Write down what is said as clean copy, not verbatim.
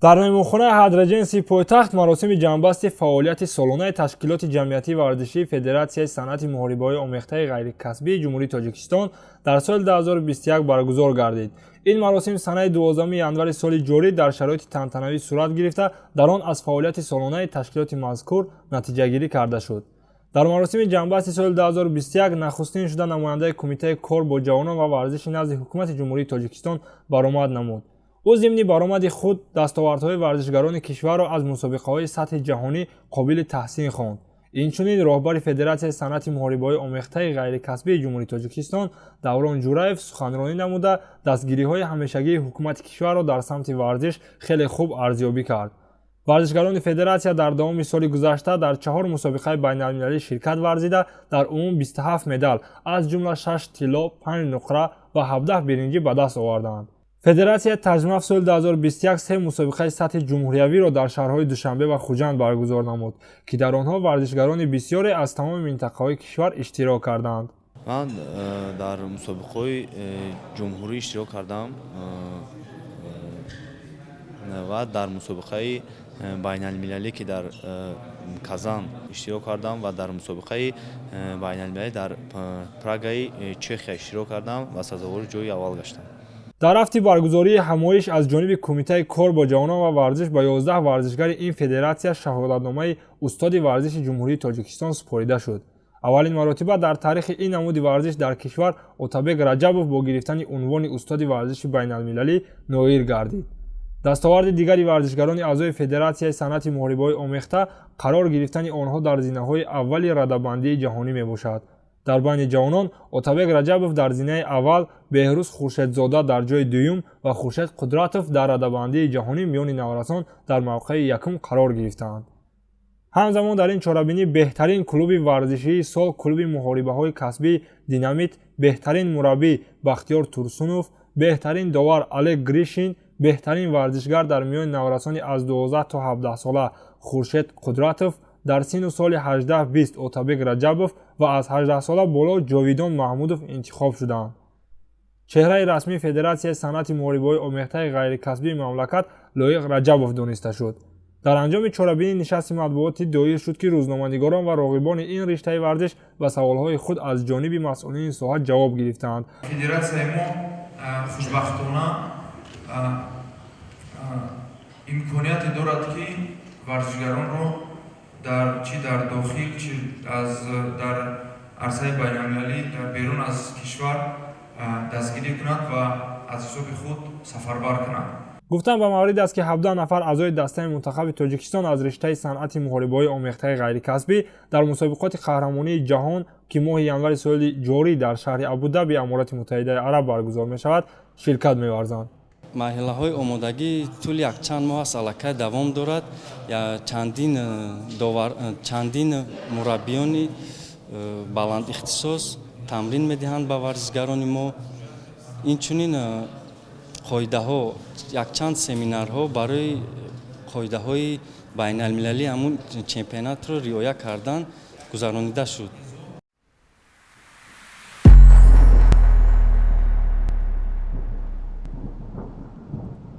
дар меҳмонхонаи ҳадрҷенси пойтахт маросими ҷамъбасти фаъолияти солонаи ташкилоти ҷамъиятии варзишии Федератсияи санъати муҳорибаҳои омехтаи ғайрикасбии Ҷумҳурии Тоҷикистон дар соли 2021 баргузор гардид. Ин маросим санаи 12 январи соли ҷорӣ дар шароити тантанавӣ сурат гирифта, дар он аз фаъолияти солонаи ташкилоти мазкур натиҷагирӣ карда шуд. дар маросими ҷамъбасти соли 2021 нахустин шуда намояндаи Кумитаи кор бо ҷавонон ва варзиши назди ҳукумати Ҷумҳурии Тоҷикистон баромад намуд. ӯ зимни баромади худ дастовардҳои варзишгарони кишварро аз мусобиқаҳои сатҳи ҷаҳонӣ қобили таҳсин хонд. Инчунин роҳбари Федератсияи санъати муҳорибаҳои омехтаи ғайрикасбии Ҷумҳурии Тоҷикистон Даврон Ҷураев суханронӣ намуда, дастгириҳои ҳамешагии ҳукумати кишварро дар самти варзиш хеле хуб арзёбӣ кард. варзишгарони Федератсия дар давоми соли гузашта дар 4 мусобиқаи байналмилалӣ ширкат варзида, дар умум 27 медал, аз ҷумла 6 тилло, 5 нуқра ва 17 биринҷӣ ба даст оварданд. Федератсия таҷрибаи соли 2021 се мусобиқаи сатҳи ҷумҳуриявиро дар шаҳрҳои Душанбе ва Хуҷанд баргузор намуд, ки дар онҳо варзишгарони бисёре аз тамоми минтақаҳои кишвар иштирок карданд. ман дар мусобиқаҳои ҷумҳурӣ иштирок кардам ва дар мусобиқаи байналмилалӣ ки дар Казан иштирок кардам ва дар мусобиқаи байналмилалӣ дар Прагаи Чехия иштирок кардам ва сазовори ҷои аввал гаштам. дар ҳафти баргузории ҳамоиш аз ҷониби Кумитаи кор бо ҷавонон ва варзиш ба 11 варзишгари ин федератсия шаҳодатномаи устоди варзиши Ҷумҳурии Тоҷикистон супорида шуд. аввалин маротиба дар таърихи ин намуди варзиш дар кишвар Отабек Раҷабов бо гирифтани унвони устоди варзиши байналмилалӣ ноил гардид. дастоварди дигари варзишгарони аъзои Федератсияи санъати муҳорибаҳои омехта қарор гирифтани онҳо дар зинаҳои аввали радабандии ҷаҳонӣ мебошад. дар байни ҷавонон Отабек Раҷабов дар зинаи аввал, Беҳрӯз Хуршедзода дар ҷои дуюм ва Хуршед Қудратов дар радабандии ҷаҳонӣ миёни наврасон дар мавқеи якум қарор гирифтаанд. ҳамзамон дар ин чорабинӣ беҳтарин клуби варзишии сол клуби муҳорибаҳои касбии Динамит, беҳтарин мураббӣ Бахтиёр Турсунов, беҳтарин довар Олег Гришин, беҳтарин варзишгар дар миёни наврасони аз 12 то 17 сола Хуршед Қудратов, дар сину соли 18-20 Отабек Раҷабов ва аз 18 сола боло Ҷовидон Маҳмудов интихоб шуданд. чеҳраи расмии Федератсияи санъати муҳорибаҳои омехтаи ғайрикасбии мамлакат Лоиқ Раҷабов дониста шуд. дар анҷоми чорабинӣ нишасти матбуотӣ доир шуд, ки рӯзноманигорон ва роғибони ин риштаи варзиш ба саволҳои худ аз ҷониби масъулини соҳа ҷавоб гирифтанд. Федератсияи мо хушбахтона имконияте дорад, ки варзишгаронро чи дар дохил, чи дар арсаи байналмилалӣ, дар берун аз кишвар дастгирӣ кунад ва аз ҳисоби худ сафарбар кунад. гуфтан ба маврид аст, ки 17 нафар аъзои дастаи мунтахаби Тоҷикистон аз риштаи санъати муҳорибаҳои омехтаи ғайрикасбӣ дар мусобиқоти қаҳрамонии ҷаҳон, ки моҳи январи соли ҷорӣ дар шаҳри Абу-Даби, Аморати Муттаҳидаи Араб баргузор мешавад, ширкат меварзанд. марҳилаҳои омодагӣ тӯли якчанд моҳ аст аллакай давом дорад. чандин мураббиёни баландихтисос тамрин медиҳанд ба варзишгарони мо. инчунин қоидаҳо, якчанд семинарҳо барои қоидаҳои байналмилалӣ ҳамун чемпионатро риоя кардан гузаронида шуд.